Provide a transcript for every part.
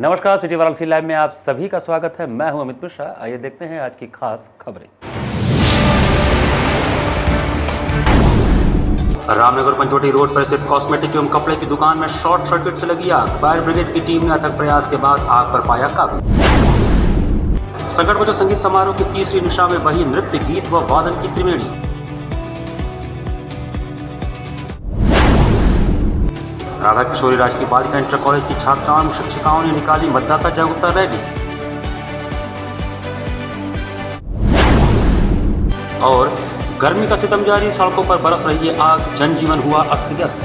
नमस्कार, city Varanasi live में आप सभी का स्वागत है। मैं हूं अमित मिश्रा। आइए देखते हैं आज की खास खबरें। रामनगर पंचवटी रोड पर स्थित कॉस्मेटिक एवं कपड़े की दुकान में शॉर्ट सर्किट से लगी आग। फायर ब्रिगेड की टीम ने अथक प्रयास के बाद आग पर पाया काबू। संकट मोचन संगीत समारोह की तीसरी निशा में वही नृत्य, गीत व वादन की त्रिवेणी। राधा किशोरी राजकीय बालिका इंटर कॉलेज की छात्राओं एवं शिक्षिकाओं ने निकाली मतदाता जागरूकता रैली। और गर्मी का सितम जारी, सड़कों पर बरस रही है आग, जनजीवन हुआ अस्त व्यस्त।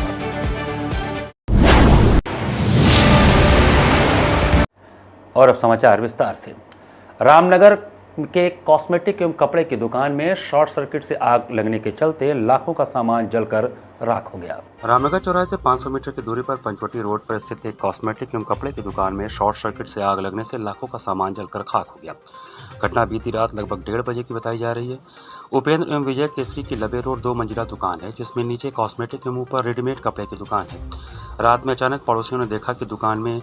और अब समाचार विस्तार से। रामनगर के कॉस्मेटिक एवं कपड़े की दुकान में शॉर्ट सर्किट से आग लगने के चलते लाखों का सामान जलकर राख हो गया। रामनगर चौराहे से 500 मीटर की दूरी पर पंचवटी रोड पर स्थित एक कॉस्मेटिक एवं कपड़े की दुकान में शॉर्ट सर्किट से आग लगने से लाखों का सामान जलकर खाक हो गया। घटना बीती रात लगभग 1:30 बजे की बताई जा रही है। उपेंद्र एवं विजय केसरी की लबे रोड 2 मंजिला दुकान है, जिसमें नीचे कॉस्मेटिक एवं ऊपर रेडीमेड कपड़े की दुकान है। रात में अचानक पड़ोसियों ने देखा कि दुकान में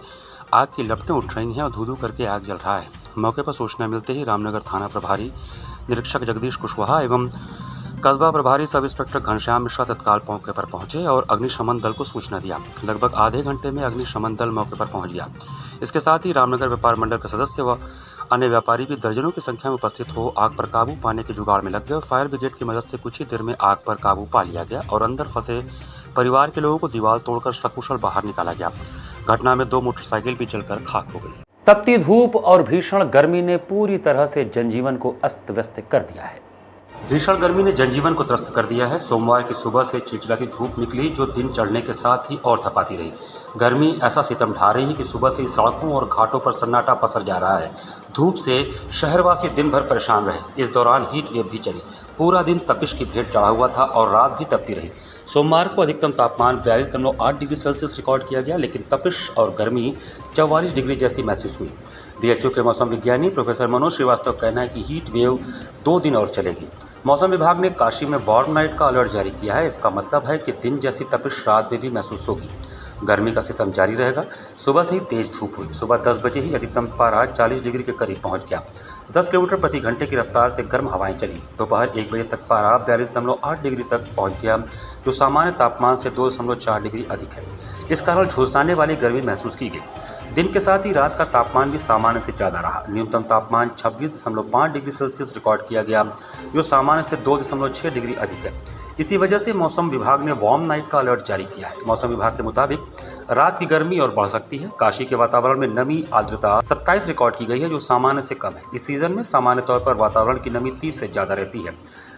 आग की लपटें उठ रही हैं और धू-धू करके आग जल रहा है। मौके पर सूचना मिलते ही रामनगर थाना प्रभारी निरीक्षक जगदीश कुशवाहा एवं कस्बा प्रभारी सब इंस्पेक्टर घनश्याम मिश्रा तत्काल मौके पर पहुंचे और अग्निशमन दल को सूचना दिया। लगभग आधे घंटे में अग्निशमन दल मौके पर पहुंच गया। इसके साथ ही रामनगर व्यापार मंडल के सदस्य व अन्य व्यापारी भी दर्जनों की संख्या में उपस्थित हो आग पर काबू पाने के जुगाड़ में लग गए और फायर ब्रिगेड की मदद से कुछ ही देर में आग पर काबू पा लिया गया और अंदर फंसे परिवार के लोगों को दीवार तोड़कर सकुशल बाहर निकाला गया। घटना में 2 मोटरसाइकिल भी जलकर खाक हो गई। तपती धूप और भीषण गर्मी ने पूरी तरह से जनजीवन को अस्त व्यस्त कर दिया है। भीषण गर्मी ने जनजीवन को त्रस्त कर दिया है। सोमवार की सुबह से चिलचिलाती धूप निकली, जो दिन चढ़ने के साथ ही और तपाती रही। गर्मी ऐसा सितम ढा रही है कि सुबह से ही सड़कों और घाटों पर सन्नाटा पसर जा रहा है। धूप से शहरवासी दिन भर परेशान रहे। इस दौरान हीट वेव भी चली। पूरा दिन तपिश की भेंट चढ़ा हुआ था और रात भी तपती रही। सोमवार को अधिकतम तापमान 42.8 डिग्री सेल्सियस रिकॉर्ड किया गया, लेकिन तपिश और गर्मी 44 डिग्री जैसी महसूस हुई। बीएचयू के मौसम विज्ञानी प्रोफेसर मनोज श्रीवास्तव का कहना है कि हीट वेव 2 दिन और चलेगी। मौसम विभाग ने काशी में वार्म नाइट का अलर्ट जारी किया है। इसका मतलब है कि दिन जैसी तपिश रात में भी महसूस होगी। गर्मी का सितम जारी रहेगा। सुबह से ही तेज धूप हुई। सुबह 10 बजे ही अधिकतम पारा 40 डिग्री के करीब पहुंच गया। 10 किलोमीटर प्रति घंटे की रफ्तार से गर्म हवाएं चली। दोपहर 1 बजे तक पारा 42.8 डिग्री तक पहुंच गया, जो सामान्य तापमान से 2.4 डिग्री अधिक है। इस कारण झुलसाने वाली गर्मी महसूस की गई। दिन के साथ ही रात का तापमान भी सामान्य से ज़्यादा रहा। न्यूनतम तापमान 26.5 डिग्री सेल्सियस रिकॉर्ड किया गया, जो सामान्य से 2.6 डिग्री अधिक है। इसी वजह से मौसम विभाग ने वार्म नाइट का अलर्ट जारी किया है। मौसम विभाग के मुताबिक रात की गर्मी और बढ़ सकती है। काशी के वातावरण में नमी आर्द्रता 27 रिकॉर्ड की गई है, जो सामान्य से कम है। इस सीजन में सामान्य तौर पर वातावरण की नमी 30 से ज़्यादा रहती है।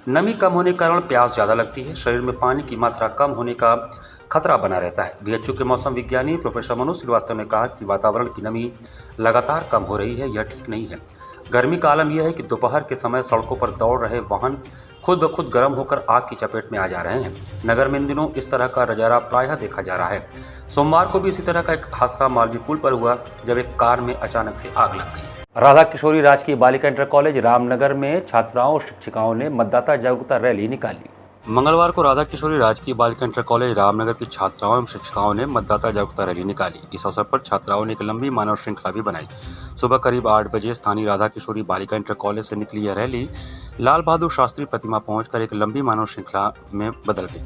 नमी कम होने के कारण प्यास ज़्यादा लगती है। शरीर में पानी की मात्रा कम होने का खतरा बना रहता है। बीएचयू के मौसम विज्ञानी प्रोफेसर मनोज श्रीवास्तव ने कहा कि वातावरण की नमी लगातार कम हो रही है, यह ठीक नहीं है। गर्मी का आलम यह है कि दोपहर के समय सड़कों पर दौड़ रहे वाहन खुद ब खुद गर्म होकर आग की चपेट में आ जा रहे हैं। नगर में इन दिनों इस तरह का नजारा प्रायः देखा जा रहा है। सोमवार को भी इसी तरह का एक हादसा मालवीय पुल पर हुआ, जब एक कार में अचानक से आग लग गई। राधा किशोरी राजकीय बालिका इंटर कॉलेज रामनगर में छात्राओं और शिक्षिकाओं ने मतदाता जागरूकता रैली निकाली। मंगलवार को राधा किशोरी राजकीय बालिका इंटर कॉलेज रामनगर की छात्राओं एवं शिक्षिकाओं ने मतदाता जागरूकता रैली निकाली। इस अवसर पर छात्राओं ने एक लंबी मानव श्रृंखला भी बनाई। सुबह करीब 8 बजे स्थानीय राधा किशोरी बालिका इंटर कॉलेज से निकली यह रैली लाल बहादुर शास्त्री प्रतिमा पहुंचकर एक लंबी मानव श्रृंखला में बदल गई,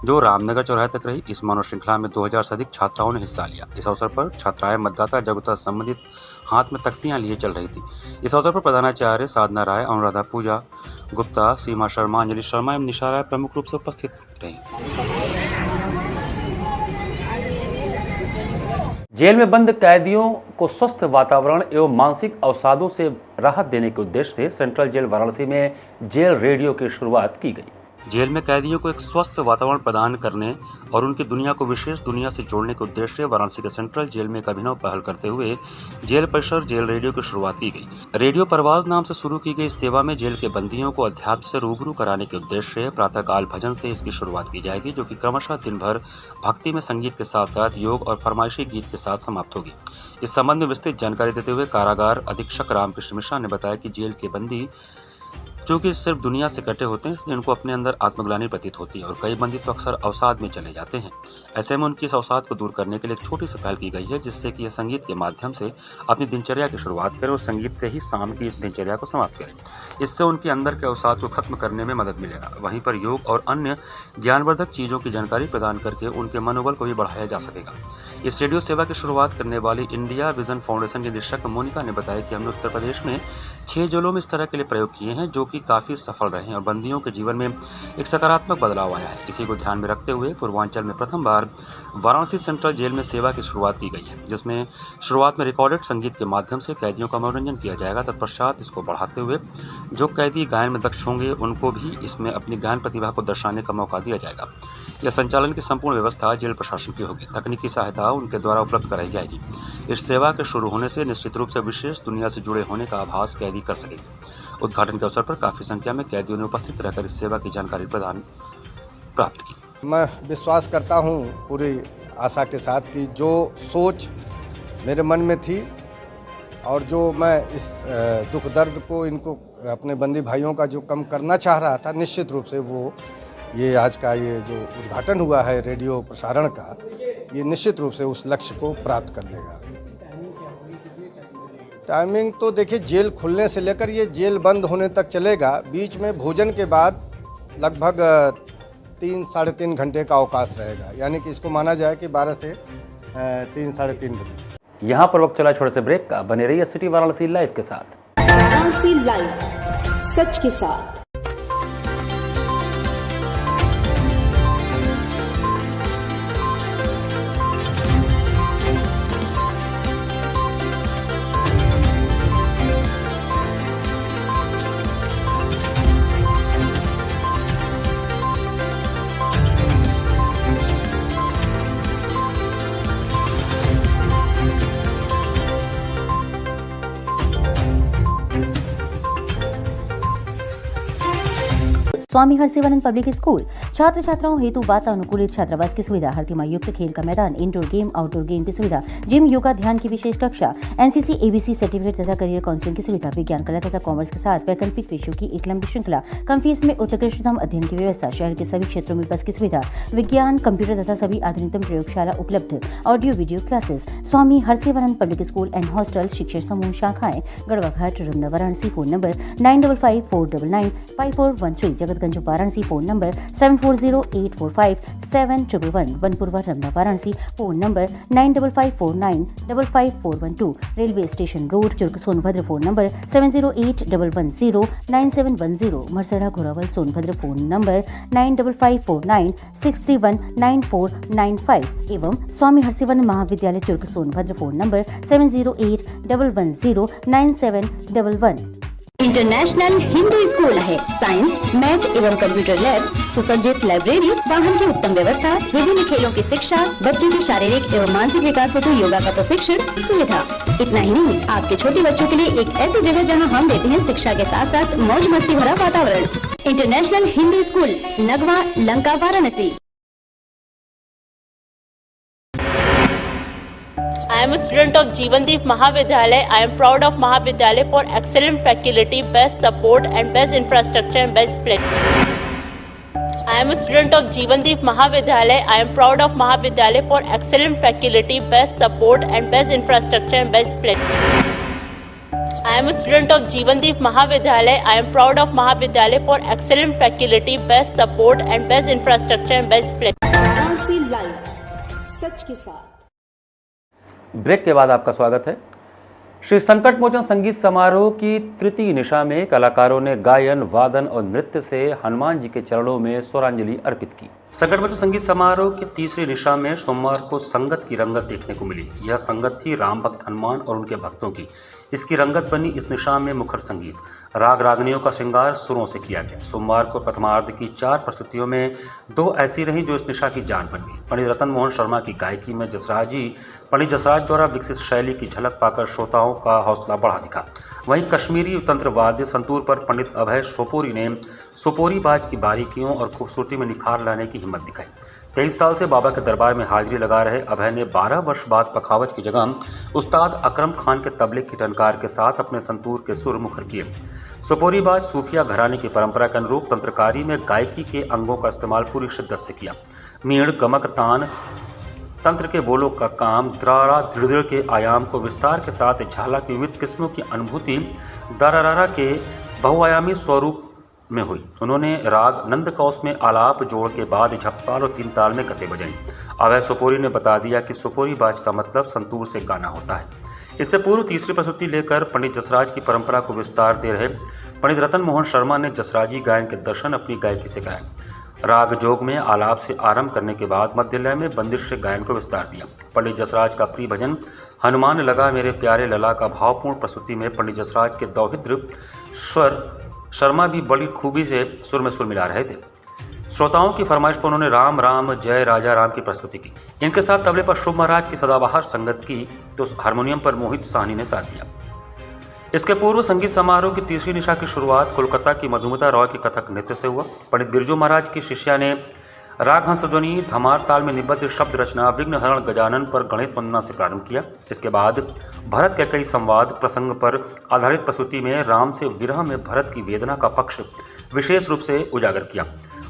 जो रामनगर चौराहे तक रही। इस मानव श्रृंखला में 2000 से अधिक छात्राओं ने हिस्सा लिया। इस अवसर पर छात्राएं मतदाता जागरूकता संबंधित हाथ में तख्तियां लिए चल रही थी। इस अवसर पर प्रधानाचार्य साधना राय, अनुराधा पूजा गुप्ता, सीमा शर्मा, अंजलि शर्मा एवं निशा राय प्रमुख रूप से उपस्थित रही। जेल में बंद कैदियों को स्वस्थ वातावरण एवं मानसिक अवसादों से राहत देने के उद्देश्य से सेंट्रल जेल वाराणसी में जेल रेडियो की शुरुआत की गई। जेल में कैदियों को एक स्वस्थ वातावरण प्रदान करने और उनकी दुनिया को विशेष दुनिया से जोड़ने के उद्देश्य से वाराणसी के सेंट्रल जेल में एक अभिनव पहल करते हुए जेल परिसर जेल रेडियो की शुरुआत की गई। रेडियो परवाज नाम से शुरू की गई इस सेवा में जेल के बंदियों को अध्यात्म से रूबरू कराने के उद्देश्य से प्रातःकाल भजन से इसकी शुरुआत की जाएगी, जो कि क्रमशः दिन भर भक्ति में संगीत के साथ साथ योग और फरमाइशी गीत के साथ समाप्त होगी। इस संबंध में विस्तृत जानकारी देते हुए कारागार अधीक्षक रामकृष्ण मिश्रा ने बताया कि जेल के बंदी चूँकि सिर्फ दुनिया से कटे होते हैं इसलिए इनको अपने अंदर आत्मग्लानि प्रतीत होती है और कई बंदी तो अक्सर अवसाद में चले जाते हैं। ऐसे में उनकी इस अवसाद को दूर करने के लिए एक छोटी सी पहल की गई है जिससे कि यह संगीत के माध्यम से अपनी दिनचर्या की शुरुआत करें और संगीत से ही शाम की दिनचर्या को समाप्त करें। इससे उनके अंदर के अवसाद को खत्म करने में मदद मिलेगा। वहीं पर योग और अन्य ज्ञानवर्धक चीज़ों की जानकारी प्रदान करके उनके मनोबल को भी बढ़ाया जा सकेगा। इस रेडियो सेवा की शुरुआत करने वाली इंडिया विजन फाउंडेशन की निदेशक मोनिका ने बताया कि हमने उत्तर प्रदेश में 6 जिलों में इस तरह के लिए प्रयोग किए हैं जो कि काफ़ी सफल रहे हैं और बंदियों के जीवन में एक सकारात्मक बदलाव आया है। इसी को ध्यान में रखते हुए पूर्वांचल में प्रथम बार वाराणसी सेंट्रल जेल में सेवा की शुरुआत की गई है, जिसमें शुरुआत में रिकॉर्डेड संगीत के माध्यम से कैदियों का मनोरंजन किया जाएगा। तत्पश्चात इसको बढ़ाते हुए जो कैदी गायन में दक्ष होंगे उनको भी इसमें अपनी गायन प्रतिभा को दर्शाने का मौका दिया जाएगा। यह संचालन की संपूर्ण व्यवस्था जेल प्रशासन की होगी। तकनीकी सहायता उनके द्वारा उपलब्ध कराई जाएगी। इस सेवा के शुरू होने से निश्चित रूप से विशेष दुनिया से जुड़े होने का आभास कैदी कर सकेंगे। उद्घाटन के अवसर पर काफी संख्या में कैदियों ने उपस्थित रहकर इस सेवा की जानकारी प्राप्त की। मैं विश्वास करता हूं पूरी आशा के साथ कि जो सोच मेरे मन में थी और जो मैं इस दुख दर्द को इनको अपने बंदी भाइयों का जो कम करना चाह रहा था, निश्चित रूप से वो ये आज का ये जो उद्घाटन हुआ है रेडियो प्रसारण का, ये निश्चित रूप से उस लक्ष्य को प्राप्त कर लेगा। टाइमिंग तो देखिए जेल खुलने से लेकर ये जेल बंद होने तक चलेगा। बीच में भोजन के बाद लगभग 3-3.5 घंटे का अवकाश रहेगा, यानी कि इसको माना जाए कि 12 से 3-3.5 बजे। यहाँ पर वक्त चला छोटे से ब्रेक का। बने रहिए सिटी वाराणसी लाइव के साथ। वाराणसी लाइव, सच के साथ। स्वामी हरसिवानंद पब्लिक स्कूल छात्र छात्राओं हेतु वातानुकूलित छात्रावास की सुविधा, हर तिमाही युक्त खेल का मैदान, इंडोर गेम आउटडोर गेम की सुविधा, जिम, योगा, ध्यान की विशेष कक्षा, एनसीसी एबीसी सर्टिफिकेट तथा करियर काउंसलिंग की सुविधा, विज्ञान कला तथा कॉमर्स के साथ वैकल्पिक विषयों की एक लंबी श्रृंखला, कम फीस में उत्कृष्टतम अध्ययन की व्यवस्था, शहर के सभी क्षेत्रों में बस की सुविधा, विज्ञान, कंप्यूटर तथा सभी आधुनिकतम प्रयोगशाला उपलब्ध, audio video classes. Swami Harsivanand public school and hostel, शिक्षण समूह, शाखाएं Garhwa Ghat, Ramna, Varanasi. Phone number 9554995413, Jagatganj Varanasi. Phone number 7408457111, Banpurwa, Ramna, Varanasi. Phone number 9554955412, railway station road, Churk, Sonbhadra. Phone number 7081109710, Marsara, Ghorawal, Sonbhadra. Phone number 954963199495 एवं स्वामी हरसिवानंद महाविद्यालय, Churk, Sonbhadra. Phone number 7081109711। International Hindu school है। साइंस, मैथ एवं कंप्यूटर लैब, सुसज्जित लाइब्रेरी, वाहन की उत्तम व्यवस्था, विभिन्न खेलों की शिक्षा, बच्चों के शारीरिक एवं मानसिक विकास हेतु योगा का प्रशिक्षण सुविधा। इतना ही नहीं, आपके छोटे बच्चों के लिए एक ऐसी जगह जहां हम देते हैं शिक्षा के साथ साथ मौज मस्ती भरा वातावरण। International Hindu school, Nagwa, Lanka, Varanasi. I am a student of Jeevandeep Mahavidyalay. I am proud of Mahavidyalay for excellent faculty, best support and best infrastructure and best place. I am a student of Jeevandeep Mahavidyalay. I am proud of Mahavidyalay for excellent faculty, best support and best infrastructure and best place. I am a student of Jeevandeep Mahavidyalay. I am proud of Mahavidyalay for excellent faculty, best support and best infrastructure and best place. Varanasi live, सच के साथ। Break के बाद आपका स्वागत है। श्री संकट मोचन संगीत समारोह की तृतीय निशा में कलाकारों ने गायन, वादन और नृत्य से हनुमान जी के चरणों में स्वरांजलि अर्पित की। संकट मोचन संगीत समारोह की तीसरी निशा में सोमवार को संगत की रंगत देखने को मिली। यह संगत थी राम भक्त हनुमान और उनके भक्तों की। इसकी रंगत बनी इस निशा में मुखर संगीत, राग रागनियों का श्रृंगार सुरों से किया गया। सोमवार को प्रथमार्ध की 4 प्रस्तुतियों में 2 ऐसी रहीं जो इस निशा की जान बन गई। पंडित रतन मोहन शर्मा की गायकी में पंडित जसराज द्वारा विकसित शैली की झलक पाकर श्रोताओं का हौसला बढ़ा दिखा। वहीं कश्मीरी तंत्र वाद्य संतूर पर पंडित अभय सोपोरी ने सोपोरी बाज की बारीकियों और खूबसूरती में निखार लाने की हिम्मत दिखाई। 23 साल से बाबा के दरबार में हाजिरी लगा रहे अभय ने 12 वर्ष बाद पखावज की जगह उस्ताद अकरम खान के तबले की टनकार के साथ अपने संतूर के सुर मुखर किए। सोपोरीबाज सूफिया घराने की परंपरा के अनुरूप तंत्रकारी में गायकी के अंगों का इस्तेमाल पूरी शिद्दत से किया। मीण, गमक, तान, तंत्र के बोलों का काम, द्रारा, दृढ़ के आयाम को विस्तार के साथ झाला की विविध किस्मों की अनुभूति दरारा के बहुआयामी स्वरूप में हुई। उन्होंने राग नंदकौस में आलाप जोड़ के बाद झपताल और तीन ताल में गते बजाई। अभय सोपोरी ने बता दिया कि सोपोरीबाज का मतलब संतूर से गाना होता है। इससे पूर्व तीसरी प्रस्तुति लेकर पंडित जसराज की परंपरा को विस्तार दे रहे पंडित रतन मोहन शर्मा ने जसराजी गायन के दर्शन अपनी गायकी से कराए। राग जोग में आलाप से आरंभ करने के बाद मध्य लय में बंदिश से गायन को विस्तार दिया। पंडित जसराज का प्रिय भजन हनुमान लगा मेरे प्यारे लला का भावपूर्ण प्रस्तुति में पंडित जसराज के दौहित्र स्वर शर्मा भी बड़ी खूबी से सुर में सुर मिला रहे थे। श्रोताओं की फरमाइश पर उन्होंने राम राम जय राजा राम की प्रस्तुति की। इनके साथ तबले पर शुभ महाराज की सदाबहार संगत की तो हारमोनियम पर मोहित साहनी ने साथ दिया। इसके पूर्व संगीत समारोह की तीसरी निशा की शुरुआत कोलकाता की मधुमिता रॉय के कथक नृत्य से हुआ। पंडित बिरजू महाराज की शिष्या ने राग हंसध्वनि, धमार ताल में निबद्ध शब्द रचना विघ्नहरण गजानन पर गणेश वंदना से प्रारंभ किया। इसके बाद भरत के कई संवाद प्रसंग पर आधारित प्रस्तुति में राम से विरह में भरत की वेदना का पक्ष विशेष रूप से उजागर किया।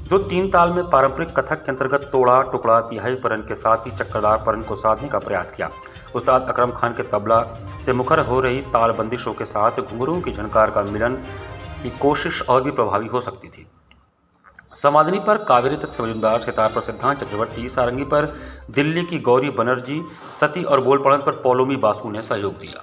जो तीन ताल में पारंपरिक कथक के अंतर्गत तोड़ा टुकड़ा तिहाई परन के साथ ही चक्करदार परन को साधने का प्रयास किया। उस्ताद अकरम खान के तबला से मुखर हो रही ताल बंदिशों के साथ घुंघरूओं की झनकार का मिलन की कोशिश और भी प्रभावी हो सकती थी। समाधनी पर कावेरी दत्त मजुमदार, सितार पर सिद्धांत चक्रवर्ती, सारंगी पर दिल्ली की गौरी बनर्जी, सती और बोल पढ़न पर पौलोमी बासु ने सहयोग दिया।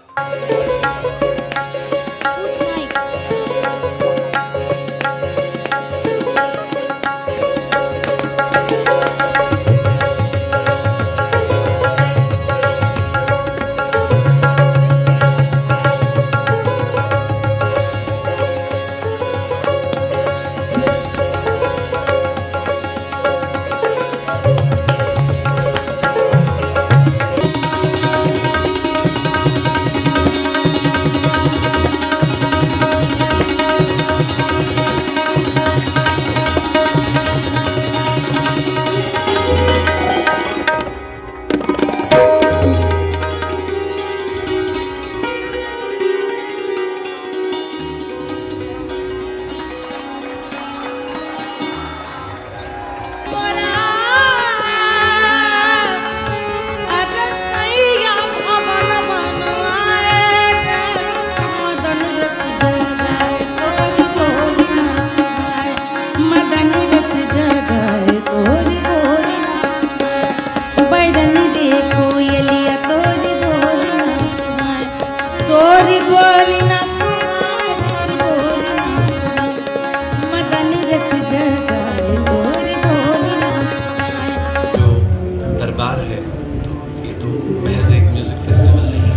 दरबार है तो ये तो महज एक म्यूज़िक फेस्टिवल नहीं है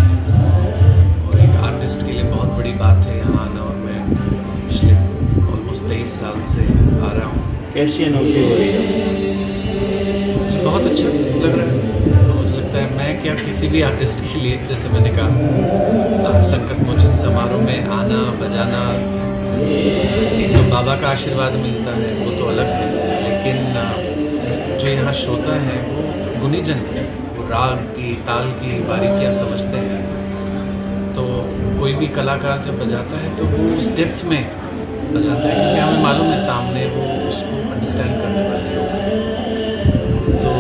और एक आर्टिस्ट के लिए बहुत बड़ी बात है यहाँ आना। और मैं पिछले ऑलमोस्ट 23 साल से आ रहा हूँ। कैसी अनुभूति हो रही है? मुझे बहुत अच्छा लग रहा है। मुझे लगता है मैं क्या किसी भी आर्टिस्ट के लिए, जैसे मैंने कहा, संकट मोचन समारोह में आना बजाना, एक तो बाबा का आशीर्वाद मिलता है वो तो अलग है, लेकिन जो यहाँ श्रोता है वो गुणीजन है, वो राग की ताल की बारीकियाँ समझते हैं। तो कोई भी कलाकार जब बजाता है तो वो उस डेप्थ में बजाता है क्योंकि हमें मालूम है सामने वो उसको अंडरस्टैंड करने वाले लोग हैं। तो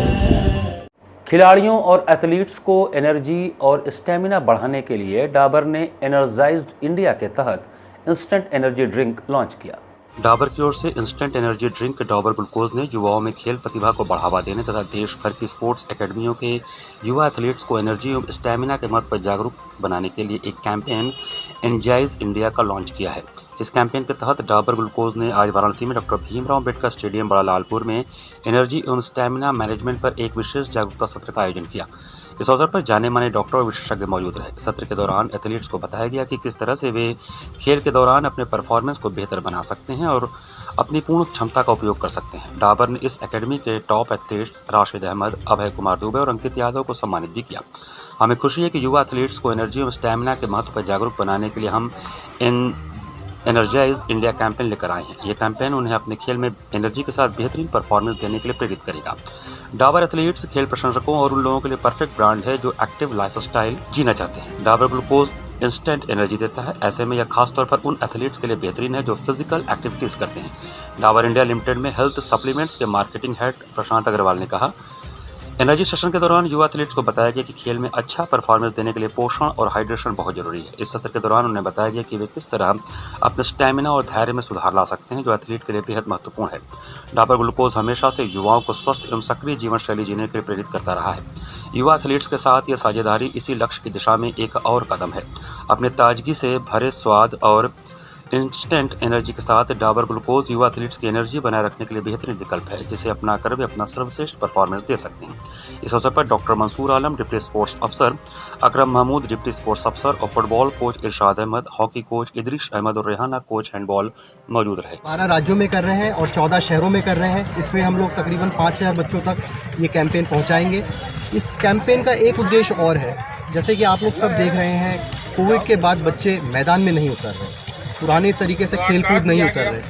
खिलाड़ियों और एथलीट्स को एनर्जी और स्टेमिना बढ़ाने के लिए डाबर ने एनर्जाइज्ड इंडिया के तहत इंस्टेंट एनर्जी ड्रिंक लॉन्च किया। डाबर की ओर से instant energy drink Dabur glucose ने युवाओं में खेल प्रतिभा को बढ़ावा देने तथा देश भर की स्पोर्ट्स एकेडमियों के युवा एथलीट्स को एनर्जी और स्टेमिना के महत्व पर जागरूक बनाने के लिए एक कैंपेन एनर्जाइज इंडिया का लॉन्च किया है। इस कैंपेन के तहत डाबर ग्लूकोज ने आज वाराणसी में डॉक्टर भीमराव अम्बेडकर स्टेडियम बड़ा लालपुर में एनर्जी एवं स्टेमिना मैनेजमेंट पर एक विशेष जागरूकता सत्र का आयोजन किया। इस अवसर पर जाने माने डॉक्टर और विशेषज्ञ मौजूद रहे। सत्र के दौरान एथलीट्स को बताया गया कि किस तरह से वे खेल के दौरान अपने परफॉर्मेंस को बेहतर बना सकते हैं और अपनी पूर्ण क्षमता का उपयोग कर सकते हैं। डाबर ने इस एकेडमी के टॉप एथलीट्स राशिद अहमद, अभय कुमार दुबे और अंकित यादव को सम्मानित भी किया। हमें खुशी है कि युवा एथलीट्स को एनर्जी और स्टेमिना के महत्व पर जागरूक बनाने के लिए हम एनर्जाइज इंडिया कैंपेन लेकर आए हैं। ये कैंपेन उन्हें अपने खेल में एनर्जी के साथ बेहतरीन परफॉर्मेंस देने के लिए प्रेरित करेगा। डाबर एथलीट्स खेल प्रशंसकों और उन लोगों के लिए परफेक्ट ब्रांड है जो एक्टिव लाइफस्टाइल जीना चाहते हैं। डाबर ग्लूकोज इंस्टेंट एनर्जी देता है। ऐसे में यह खासतौर पर उन एथलीट्स के लिए बेहतरीन है जो फिजिकल एक्टिविटीज़ करते हैं। डाबर इंडिया लिमिटेड में हेल्थ सप्लीमेंट्स के मार्केटिंग हेड प्रशांत अग्रवाल ने कहा, एनर्जी सेशन के दौरान युवा एथलीट्स को बताया गया कि खेल में अच्छा परफॉर्मेंस देने के लिए पोषण और हाइड्रेशन बहुत जरूरी है। इस सत्र के दौरान उन्हें बताया गया कि वे किस तरह अपने स्टैमिना और धैर्य में सुधार ला सकते हैं, जो एथलीट के लिए बेहद महत्वपूर्ण है। डाबर ग्लूकोज हमेशा से युवाओं को स्वस्थ एवं सक्रिय जीवन शैली जीने के लिए प्रेरित करता रहा है। युवा एथलीट्स के साथ यह साझेदारी इसी लक्ष्य की दिशा में एक और कदम है। अपने ताजगी से भरे स्वाद और इंस्टेंट एनर्जी के साथ डाबर ग्लूकोज युवा एथलीट्स की एनर्जी बनाए रखने के लिए बेहतरीन विकल्प है, जिसे अपनाकर वे अपना सर्वश्रेष्ठ परफॉर्मेंस दे सकते हैं। इस अवसर पर doctor Mansoor Alam deputy sports अफसर, अकरम महमूद डिप्टी स्पोर्ट्स अफसर और फुटबॉल कोच इरशाद अहमद, हॉकी कोच इदरीश अहमद और रेहाना कोच हैंडबॉल मौजूद रहे। 12 राज्यों में कर रहे हैं और 14 शहरों में कर रहे हैं। इसमें हम लोग तकरीबन 5000 बच्चों तक ये कैंपेन पहुँचाएंगे। इस कैंपेन का एक उद्देश्य और है, जैसे कि आप लोग सब देख रहे हैं, कोविड के बाद बच्चे मैदान में नहीं उतर रहे, पुराने तरीके से खेल कूद नहीं उतर रहे,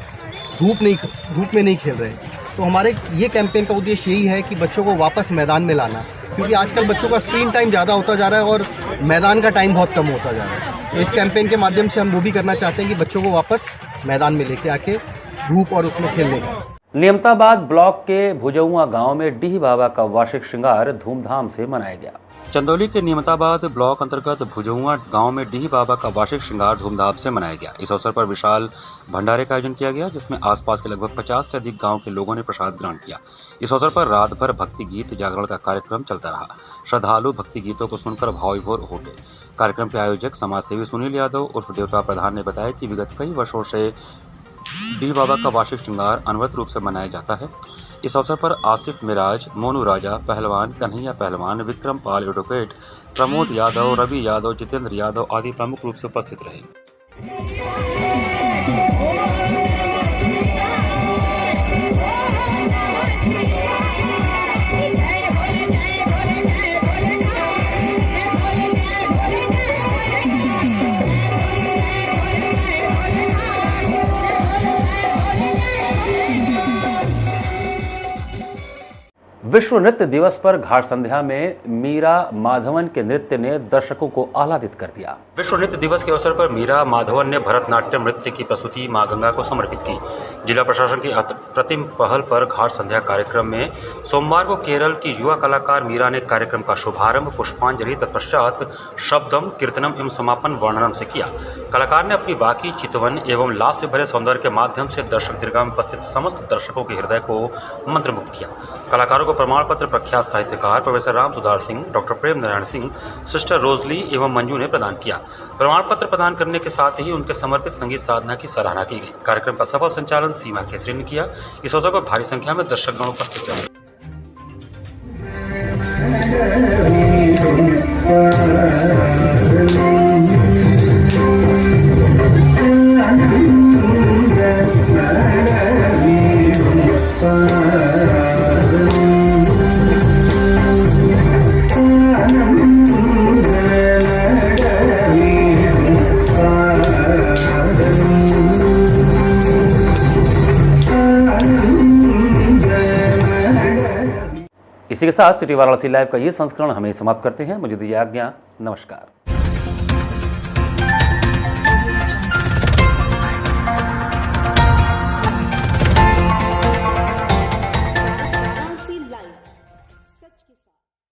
धूप में नहीं खेल रहे। तो हमारे ये कैंपेन का उद्देश्य यही है कि बच्चों को वापस मैदान में लाना, क्योंकि आजकल बच्चों का स्क्रीन टाइम ज़्यादा होता जा रहा है और मैदान का टाइम बहुत कम होता जा रहा है। तो इस कैंपेन के माध्यम से हम वो भी करना चाहते हैं कि बच्चों को वापस मैदान में लेके आके धूप और उसमें खेलने का। नियमताबाद ब्लॉक के भुजौआ गांव में डीह बाबा का वार्षिक श्रृंगार धूमधाम से मनाया गया। चंदौली के नियमताबाद ब्लॉक अंतर्गत भुजौआ गांव में डीह बाबा का वार्षिक श्रृंगार धूमधाम से मनाया गया। इस अवसर पर विशाल भंडारे का आयोजन किया गया, जिसमें आसपास के लगभग 50 से अधिक गांव के लोगों ने प्रसाद ग्रहण किया। इस अवसर पर रात भर भक्ति गीत जागरण का कार्यक्रम चलता रहा। श्रद्धालु भक्ति गीतों को सुनकर भावविभोर हो गए। कार्यक्रम के आयोजक समाजसेवी सुनील यादव उर्फ देवता प्रधान ने बताया कि विगत कई वर्षों से डीह बाबा का वार्षिक श्रृंगार अनवरत रूप से मनाया जाता है। इस अवसर पर आसिफ मिराज, मोनू राजा पहलवान, कन्हैया पहलवान, विक्रम पाल एडवोकेट, प्रमोद यादव, रवि यादव, जितेंद्र यादव आदि प्रमुख रूप से उपस्थित रहे। विश्व नृत्य दिवस पर घाट संध्या में मीरा माधवन के नृत्य ने दर्शकों को आह्लादित कर दिया। विश्व नृत्य दिवस के अवसर पर मीरा माधवन ने भरतनाट्यम नृत्य की प्रस्तुति मां गंगा को समर्पित की। जिला प्रशासन की अप्रतिम पहल पर घाट संध्या कार्यक्रम में सोमवार को केरल की युवा कलाकार मीरा ने कार्यक्रम का शुभारंभ पुष्पांजलि तत्पश्चात शब्दम, कीर्तनम एवं समापन वर्णनम से किया। कलाकार ने अपनी बाकी चितवन एवं लास्य भरे सौंदर्य के माध्यम से दर्शक दीर्घा में उपस्थित समस्त दर्शकों के हृदय को मंत्रमुग्ध किया। कलाकारों को प्रमाण पत्र प्रख्यात साहित्यकार प्रोफेसर राम सुधार सिंह, डॉक्टर प्रेम नारायण सिंह, सिस्टर रोजली एवं मंजू ने प्रदान किया। प्रमाण पत्र प्रदान करने के साथ ही उनके समर्पित संगीत साधना की सराहना की गई। कार्यक्रम का सफल संचालन सीमा केसरी ने किया। इस अवसर पर भारी संख्या में दर्शकगण उपस्थित रहे। इसी के साथ सिटी वाराणसी लाइव का ये संस्करण हमें समाप्त करते हैं। मुझे दीजिए आज्ञा। नमस्कार।